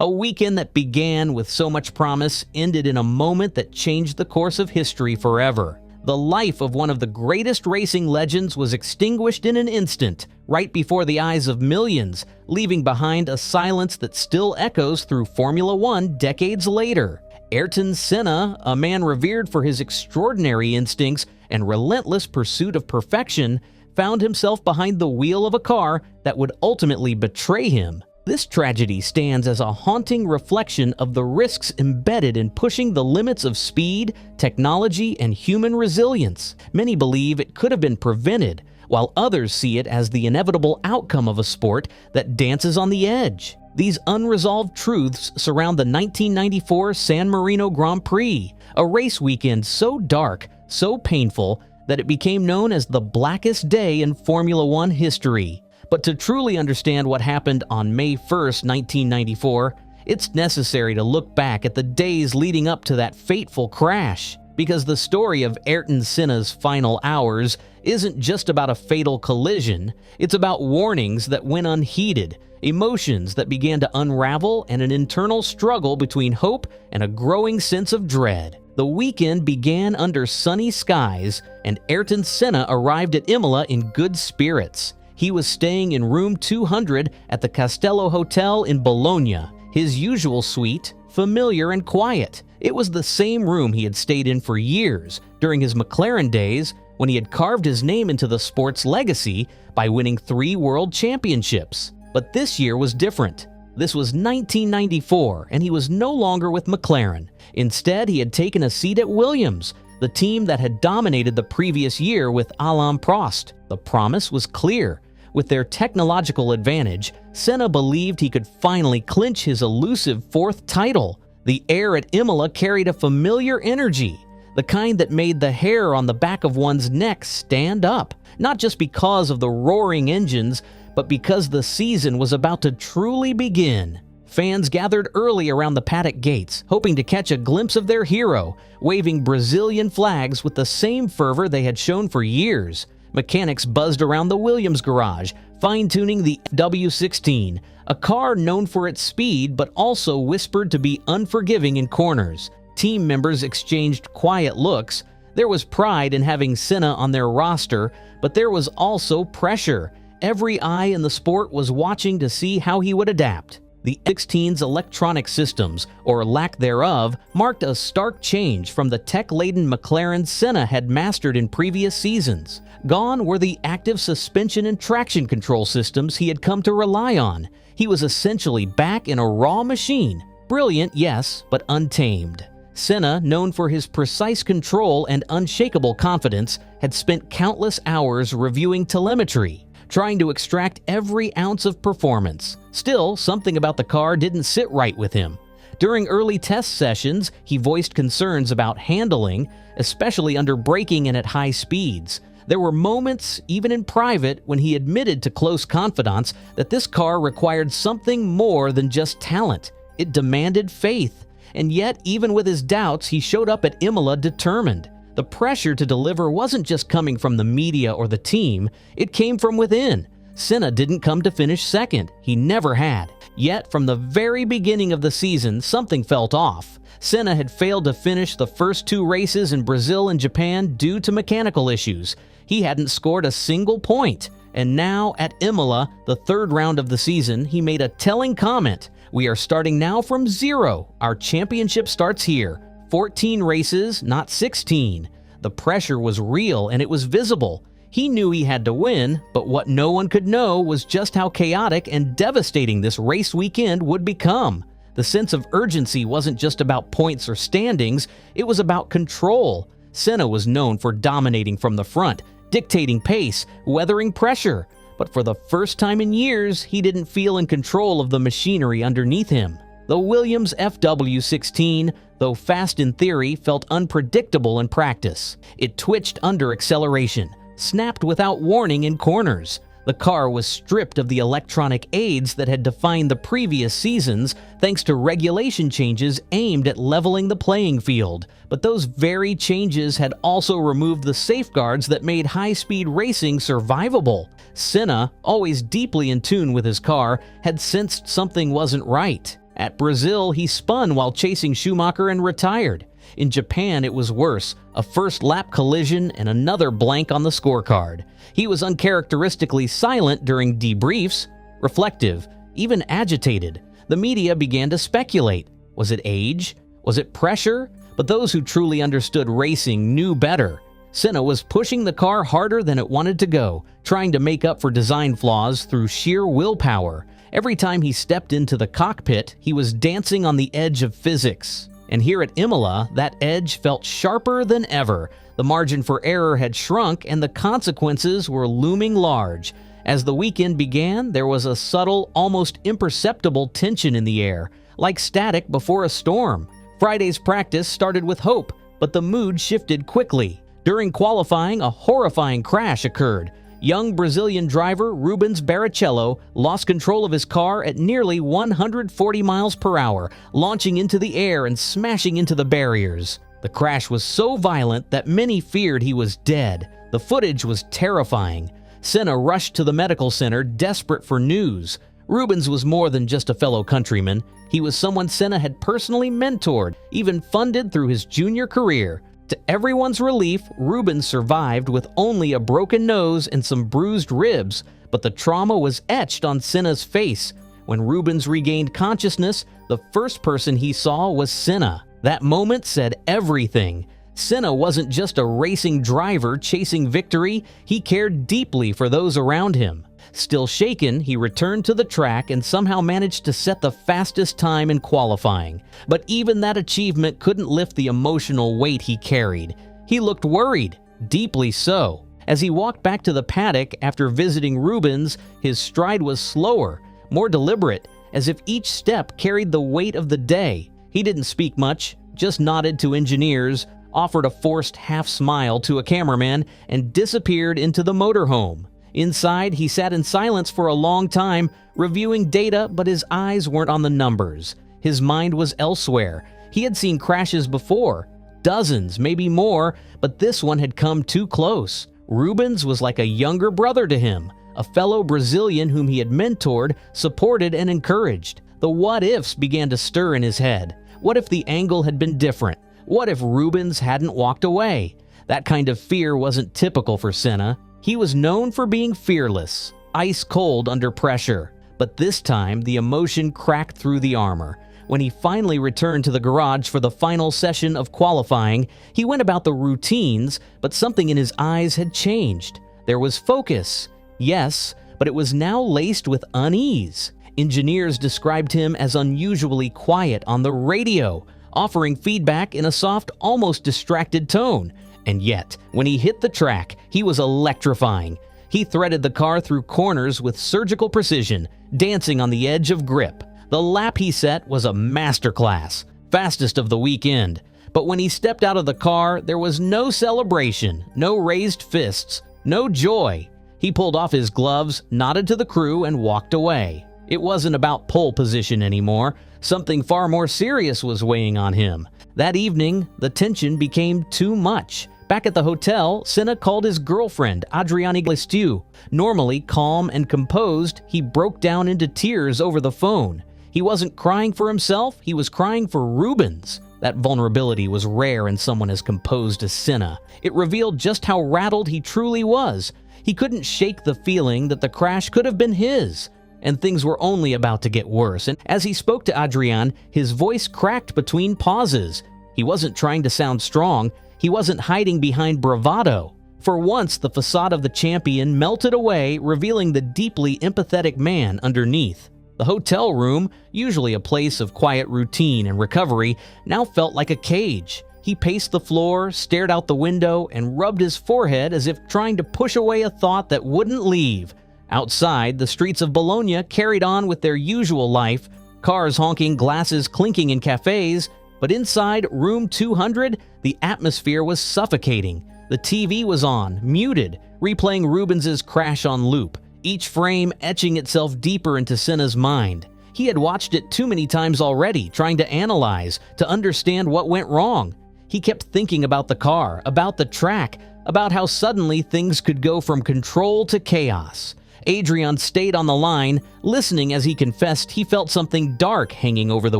A weekend that began with so much promise ended in a moment that changed the course of history forever. The life of one of the greatest racing legends was extinguished in an instant, right before the eyes of millions, leaving behind a silence that still echoes through Formula One decades later. Ayrton Senna, a man revered for his extraordinary instincts and relentless pursuit of perfection, found himself behind the wheel of a car that would ultimately betray him. This tragedy stands as a haunting reflection of the risks embedded in pushing the limits of speed, technology, and human resilience. Many believe it could have been prevented, while others see it as the inevitable outcome of a sport that dances on the edge. These unresolved truths surround the 1994 San Marino Grand Prix, a race weekend so dark, so painful, that it became known as the blackest day in Formula One history. But to truly understand what happened on May 1st, 1994, it's necessary to look back at the days leading up to that fateful crash. Because the story of Ayrton Senna's final hours isn't just about a fatal collision, it's about warnings that went unheeded, emotions that began to unravel, and an internal struggle between hope and a growing sense of dread. The weekend began under sunny skies, and Ayrton Senna arrived at Imola in good spirits. He was staying in room 200 at the Castello Hotel in Bologna, his usual suite, familiar and quiet. It was the same room he had stayed in for years during his McLaren days, when he had carved his name into the sport's legacy by winning 3 world championships. But this year was different. This was 1994, and he was no longer with McLaren. Instead, he had taken a seat at Williams, the team that had dominated the previous year with Alain Prost. The promise was clear. With their technological advantage, Senna believed he could finally clinch his elusive 4th title. The air at Imola carried a familiar energy, the kind that made the hair on the back of one's neck stand up, not just because of the roaring engines, but because the season was about to truly begin. Fans gathered early around the paddock gates, hoping to catch a glimpse of their hero, waving Brazilian flags with the same fervor they had shown for years. Mechanics buzzed around the Williams garage, fine-tuning the W16, a car known for its speed but also whispered to be unforgiving in corners. Team members exchanged quiet looks. There was pride in having Senna on their roster, but there was also pressure. Every eye in the sport was watching to see how he would adapt. The 16's electronic systems, or lack thereof, marked a stark change from the tech-laden McLaren Senna had mastered in previous seasons. Gone were the active suspension and traction control systems he had come to rely on. He was essentially back in a raw machine. Brilliant, yes, but untamed. Senna, known for his precise control and unshakable confidence, had spent countless hours reviewing telemetry, trying to extract every ounce of performance. Still, something about the car didn't sit right with him. During early test sessions, he voiced concerns about handling, especially under braking and at high speeds. There were moments, even in private, when he admitted to close confidants that this car required something more than just talent. It demanded faith. And yet, even with his doubts, he showed up at Imola determined. The pressure to deliver wasn't just coming from the media or the team, it came from within. Senna didn't come to finish second. He never had. Yet, from the very beginning of the season, something felt off. Senna had failed to finish the first 2 races in Brazil and Japan due to mechanical issues. He hadn't scored a single point. And now, at Imola, the 3rd round of the season, he made a telling comment. "We are starting now from 0. Our championship starts here. 14 races, not 16. The pressure was real and it was visible. He knew he had to win, but what no one could know was just how chaotic and devastating this race weekend would become. The sense of urgency wasn't just about points or standings, it was about control. Senna was known for dominating from the front, dictating pace, weathering pressure. But for the first time in years, he didn't feel in control of the machinery underneath him. The Williams FW16, though fast in theory, felt unpredictable in practice. It twitched under acceleration, snapped without warning in corners. The car was stripped of the electronic aids that had defined the previous seasons thanks to regulation changes aimed at leveling the playing field. But those very changes had also removed the safeguards that made high-speed racing survivable. Senna, always deeply in tune with his car, had sensed something wasn't right. At Brazil, he spun while chasing Schumacher and retired. In Japan, it was worse, a first-lap collision and another blank on the scorecard. He was uncharacteristically silent during debriefs, reflective, even agitated. The media began to speculate. Was it age? Was it pressure? But those who truly understood racing knew better. Senna was pushing the car harder than it wanted to go, trying to make up for design flaws through sheer willpower. Every time he stepped into the cockpit, he was dancing on the edge of physics. And here at Imola, that edge felt sharper than ever. The margin for error had shrunk and the consequences were looming large. As the weekend began, there was a subtle, almost imperceptible tension in the air, like static before a storm. Friday's practice started with hope, but the mood shifted quickly. During qualifying, a horrifying crash occurred. Young Brazilian driver Rubens Barrichello lost control of his car at nearly 140 miles per hour, launching into the air and smashing into the barriers. The crash was so violent that many feared he was dead. The footage was terrifying. Senna rushed to the medical center, desperate for news. Rubens was more than just a fellow countryman. He was someone Senna had personally mentored, even funded through his junior career. To everyone's relief, Rubens survived with only a broken nose and some bruised ribs, but the trauma was etched on Senna's face. When Rubens regained consciousness, the first person he saw was Senna. That moment said everything. Senna wasn't just a racing driver chasing victory, he cared deeply for those around him. Still shaken, he returned to the track and somehow managed to set the fastest time in qualifying. But even that achievement couldn't lift the emotional weight he carried. He looked worried, deeply so. As he walked back to the paddock after visiting Rubens, his stride was slower, more deliberate, as if each step carried the weight of the day. He didn't speak much, just nodded to engineers, offered a forced half-smile to a cameraman, and disappeared into the motorhome. Inside, he sat in silence for a long time, reviewing data, but his eyes weren't on the numbers. His mind was elsewhere. He had seen crashes before, dozens, maybe more, but this one had come too close. Rubens was like a younger brother to him, a fellow Brazilian whom he had mentored, supported, and encouraged. The what-ifs began to stir in his head. What if the angle had been different? What if Rubens hadn't walked away? That kind of fear wasn't typical for Senna. He was known for being fearless, ice cold under pressure. But this time, the emotion cracked through the armor. When he finally returned to the garage for the final session of qualifying, he went about the routines, but something in his eyes had changed. There was focus, yes, but it was now laced with unease. Engineers described him as unusually quiet on the radio, offering feedback in a soft, almost distracted tone. And yet, when he hit the track, he was electrifying. He threaded the car through corners with surgical precision, dancing on the edge of grip. The lap he set was a masterclass, fastest of the weekend. But when he stepped out of the car, there was no celebration, no raised fists, no joy. He pulled off his gloves, nodded to the crew, and walked away. It wasn't about pole position anymore. Something far more serious was weighing on him. That evening, the tension became too much. Back at the hotel, Senna called his girlfriend, Adriana Galisteu. Normally calm and composed, he broke down into tears over the phone. He wasn't crying for himself, he was crying for Rubens. That vulnerability was rare in someone as composed as Senna. It revealed just how rattled he truly was. He couldn't shake the feeling that the crash could have been his. And things were only about to get worse. And as he spoke to Adrian, his voice cracked between pauses. He wasn't trying to sound strong. He wasn't hiding behind bravado. For once, the facade of the champion melted away, revealing the deeply empathetic man underneath. The hotel room, usually a place of quiet routine and recovery, now felt like a cage. He paced the floor, stared out the window, and rubbed his forehead as if trying to push away a thought that wouldn't leave. Outside, the streets of Bologna carried on with their usual life, cars honking, glasses clinking in cafes, but inside room 200, the atmosphere was suffocating. The TV was on, muted, replaying Rubens's crash on loop, each frame etching itself deeper into Senna's mind. He had watched it too many times already, trying to analyze, to understand what went wrong. He kept thinking about the car, about the track, about how suddenly things could go from control to chaos. Adrian stayed on the line, listening as he confessed he felt something dark hanging over the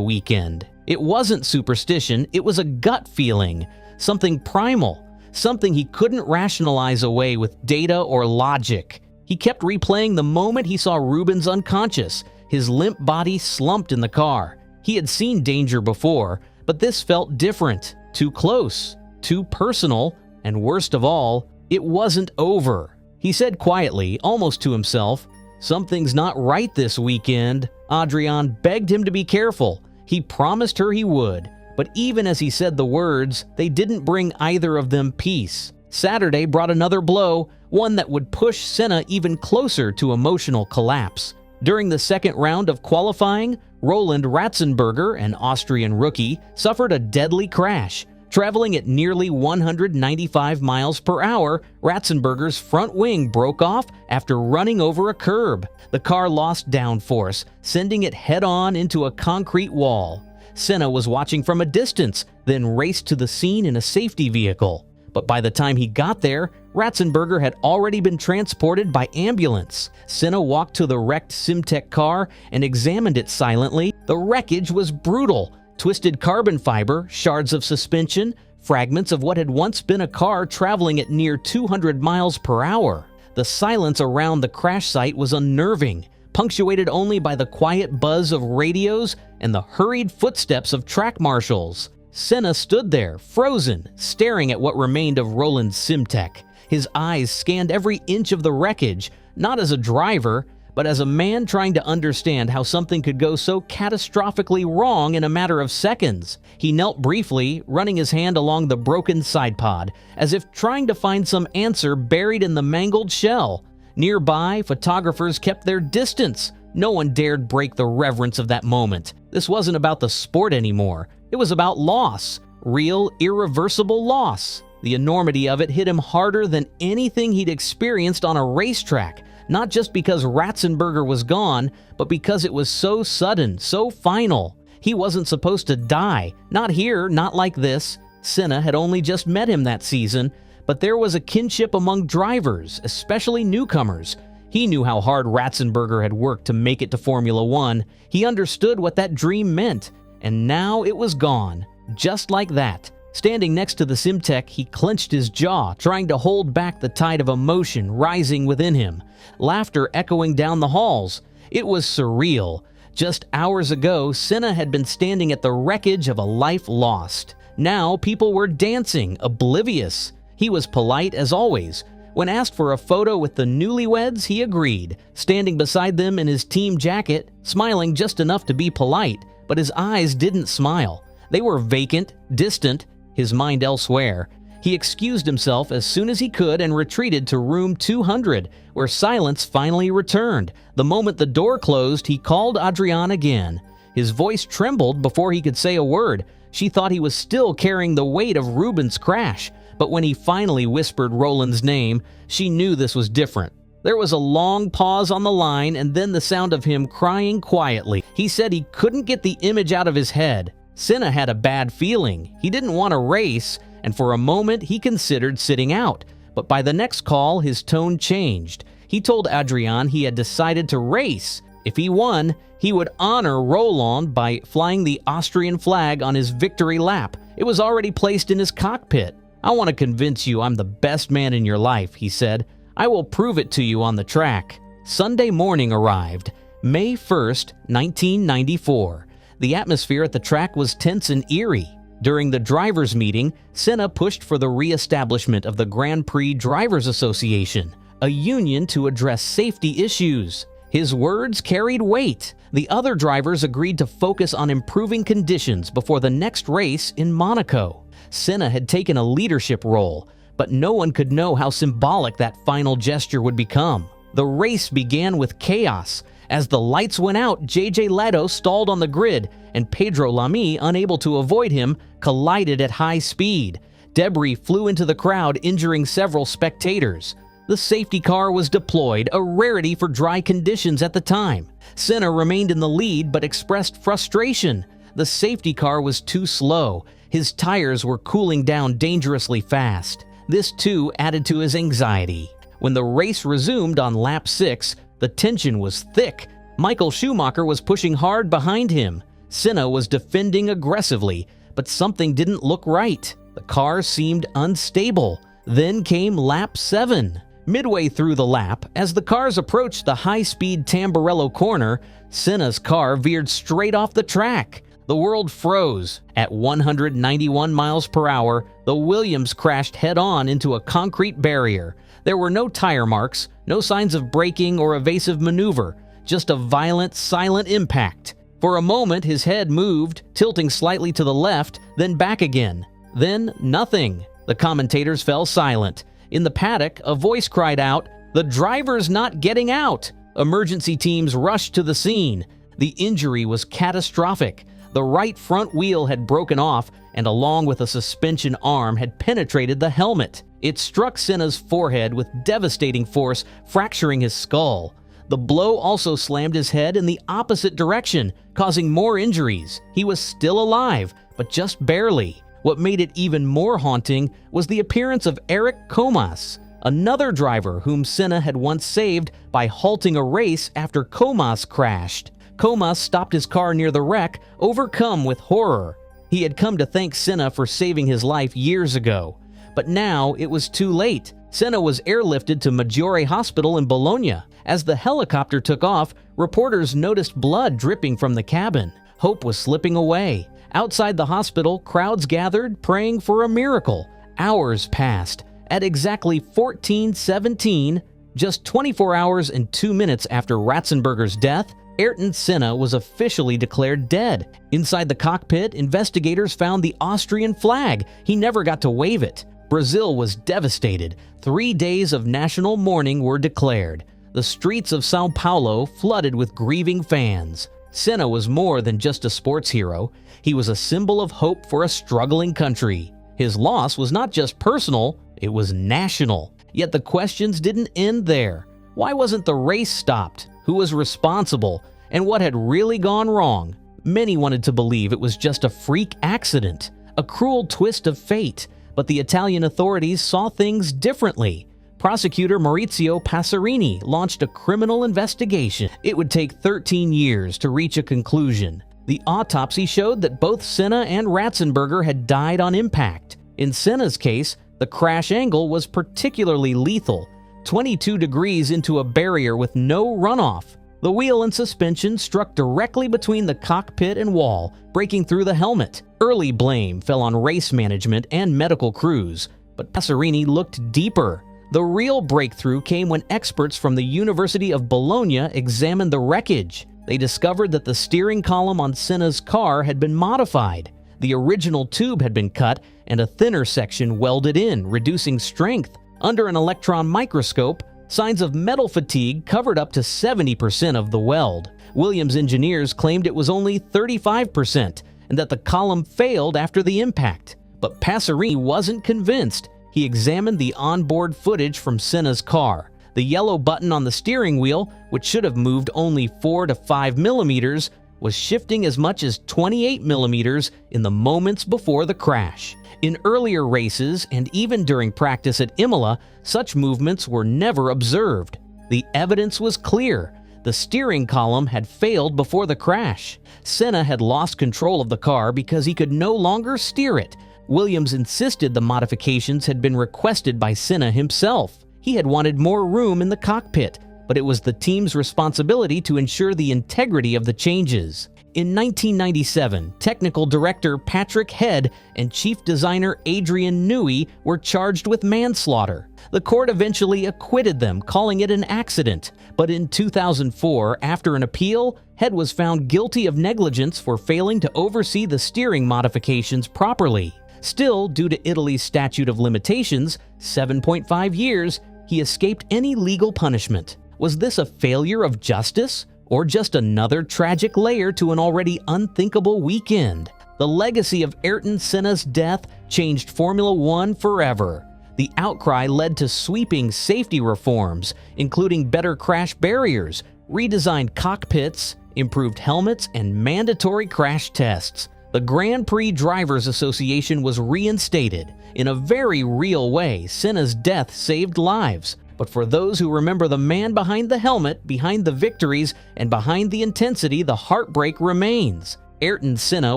weekend. It wasn't superstition, it was a gut feeling, something primal, something he couldn't rationalize away with data or logic. He kept replaying the moment he saw Rubens unconscious, his limp body slumped in the car. He had seen danger before, but this felt different, too close, too personal, and worst of all, it wasn't over. He said quietly, almost to himself, "Something's not right this weekend." Adrian begged him to be careful. He promised her he would, but even as he said the words, they didn't bring either of them peace. Saturday brought another blow, one that would push Senna even closer to emotional collapse. During the second round of qualifying, Roland Ratzenberger, an Austrian rookie, suffered a deadly crash. Traveling at nearly 195 miles per hour, Ratzenberger's front wing broke off after running over a curb. The car lost downforce, sending it head-on into a concrete wall. Senna was watching from a distance, then raced to the scene in a safety vehicle. But by the time he got there, Ratzenberger had already been transported by ambulance. Senna walked to the wrecked Simtek car and examined it silently. The wreckage was brutal. Twisted carbon fiber, shards of suspension, fragments of what had once been a car traveling at near 200 miles per hour. The silence around the crash site was unnerving, punctuated only by the quiet buzz of radios and the hurried footsteps of track marshals. Senna stood there, frozen, staring at what remained of Roland's Simtek. His eyes scanned every inch of the wreckage, not as a driver, but as a man trying to understand how something could go so catastrophically wrong in a matter of seconds. He knelt briefly, running his hand along the broken side pod, as if trying to find some answer buried in the mangled shell. Nearby, photographers kept their distance. No one dared break the reverence of that moment. This wasn't about the sport anymore. It was about loss. Real, irreversible loss. The enormity of it hit him harder than anything he'd experienced on a racetrack. Not just because Ratzenberger was gone, but because it was so sudden, so final. He wasn't supposed to die. Not here, not like this. Senna had only just met him that season, but there was a kinship among drivers, especially newcomers. He knew how hard Ratzenberger had worked to make it to Formula One. He understood what that dream meant, and now it was gone. Just like that. Standing next to the Simtek, he clenched his jaw, trying to hold back the tide of emotion rising within him. Laughter echoing down the halls. It was surreal. Just hours ago, Senna had been standing at the wreckage of a life lost. Now people were dancing, oblivious. He was polite as always. When asked for a photo with the newlyweds, he agreed, standing beside them in his team jacket, smiling just enough to be polite, but his eyes didn't smile. They were vacant, distant, his mind elsewhere. He excused himself as soon as he could and retreated to room 200, where silence finally returned. The moment the door closed, he called Adrian again. His voice trembled before he could say a word. She thought he was still carrying the weight of Rubens' crash, but when he finally whispered Roland's name, she knew this was different. There was a long pause on the line and then the sound of him crying quietly. He said he couldn't get the image out of his head. Senna had a bad feeling. He didn't want to race, and for a moment he considered sitting out. But by the next call, his tone changed. He told Adrian he had decided to race. If he won, he would honor Roland by flying the Austrian flag on his victory lap. It was already placed in his cockpit. "I want to convince you I'm the best man in your life," he said. "I will prove it to you on the track." Sunday morning arrived, May 1st, 1994. The atmosphere at the track was tense and eerie. During the drivers' meeting, Senna pushed for the re-establishment of the Grand Prix Drivers Association, a union to address safety issues. His words carried weight. The other drivers agreed to focus on improving conditions before the next race in Monaco. Senna had taken a leadership role, but no one could know how symbolic that final gesture would become. The race began with chaos. As the lights went out, JJ Lehto stalled on the grid, and Pedro Lamy, unable to avoid him, collided at high speed. Debris flew into the crowd, injuring several spectators. The safety car was deployed, a rarity for dry conditions at the time. Senna remained in the lead but expressed frustration. The safety car was too slow. His tires were cooling down dangerously fast. This too added to his anxiety. When the race resumed on lap 6, The tension was thick. Michael Schumacher was pushing hard behind him. Senna was defending aggressively, but something didn't look right. The car seemed unstable. Then came lap 7. Midway through the lap, as the cars approached the high-speed Tamburello corner, Senna's car veered straight off the track. The world froze. At 191 miles per hour, the Williams crashed head-on into a concrete barrier. There were no tire marks, no signs of braking or evasive maneuver, just a violent, silent impact. For a moment, his head moved, tilting slightly to the left, then back again. Then nothing. The commentators fell silent. In the paddock, a voice cried out, "The driver's not getting out!" Emergency teams rushed to the scene. The injury was catastrophic. The right front wheel had broken off, and along with a suspension arm had penetrated the helmet. It struck Senna's forehead with devastating force, fracturing his skull. The blow also slammed his head in the opposite direction, causing more injuries. He was still alive, but just barely. What made it even more haunting was the appearance of Eric Comas, another driver whom Senna had once saved by halting a race after Comas crashed. Comas stopped his car near the wreck, overcome with horror. He had come to thank Senna for saving his life years ago. But now it was too late. Senna was airlifted to Maggiore Hospital in Bologna. As the helicopter took off, reporters noticed blood dripping from the cabin. Hope was slipping away. Outside the hospital, crowds gathered, praying for a miracle. Hours passed. At exactly 14:17, just 24 hours and 2 minutes after Ratzenberger's death, Ayrton Senna was officially declared dead. Inside the cockpit, investigators found the Austrian flag. He never got to wave it. Brazil was devastated. 3 days of national mourning were declared. The streets of Sao Paulo flooded with grieving fans. Senna was more than just a sports hero. He was a symbol of hope for a struggling country. His loss was not just personal, it was national. Yet the questions didn't end there. Why wasn't the race stopped? Who was responsible? And what had really gone wrong? Many wanted to believe it was just a freak accident, a cruel twist of fate. But the Italian authorities saw things differently. Prosecutor Maurizio Passerini launched a criminal investigation. It would take 13 years to reach a conclusion. The autopsy showed that both Senna and Ratzenberger had died on impact. In Senna's case, the crash angle was particularly lethal, 22 degrees into a barrier with no runoff. The wheel and suspension struck directly between the cockpit and wall, breaking through the helmet. Early blame fell on race management and medical crews, but Passerini looked deeper. The real breakthrough came when experts from the University of Bologna examined the wreckage. They discovered that the steering column on Senna's car had been modified. The original tube had been cut and a thinner section welded in, reducing strength. Under an electron microscope, signs of metal fatigue covered up to 70% of the weld. Williams engineers claimed it was only 35% and that the column failed after the impact. But Passerini wasn't convinced. He examined the onboard footage from Senna's car. The yellow button on the steering wheel, which should have moved only 4 to 5 millimeters, was shifting as much as 28 millimeters in the moments before the crash. In earlier races and even during practice at Imola, such movements were never observed. The evidence was clear. The steering column had failed before the crash. Senna had lost control of the car because he could no longer steer it. Williams insisted the modifications had been requested by Senna himself. He had wanted more room in the cockpit, but it was the team's responsibility to ensure the integrity of the changes. In 1997, technical director Patrick Head and chief designer Adrian Newey were charged with manslaughter. The court eventually acquitted them, calling it an accident. But in 2004, after an appeal, Head was found guilty of negligence for failing to oversee the steering modifications properly. Still, due to Italy's statute of limitations, 7.5 years, he escaped any legal punishment. Was this a failure of justice, or just another tragic layer to an already unthinkable weekend? The legacy of Ayrton Senna's death changed Formula One forever. The outcry led to sweeping safety reforms, including better crash barriers, redesigned cockpits, improved helmets, and mandatory crash tests. The Grand Prix Drivers Association was reinstated. In a very real way, Senna's death saved lives. But for those who remember the man behind the helmet, behind the victories, and behind the intensity, the heartbreak remains. Ayrton Senna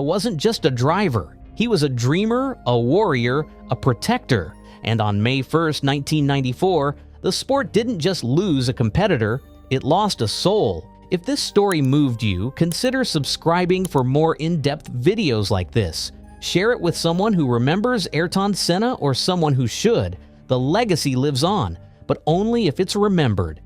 wasn't just a driver. He was a dreamer, a warrior, a protector. And on May 1st, 1994, the sport didn't just lose a competitor, it lost a soul. If this story moved you, consider subscribing for more in-depth videos like this. Share it with someone who remembers Ayrton Senna or someone who should. The legacy lives on, but only if it's remembered.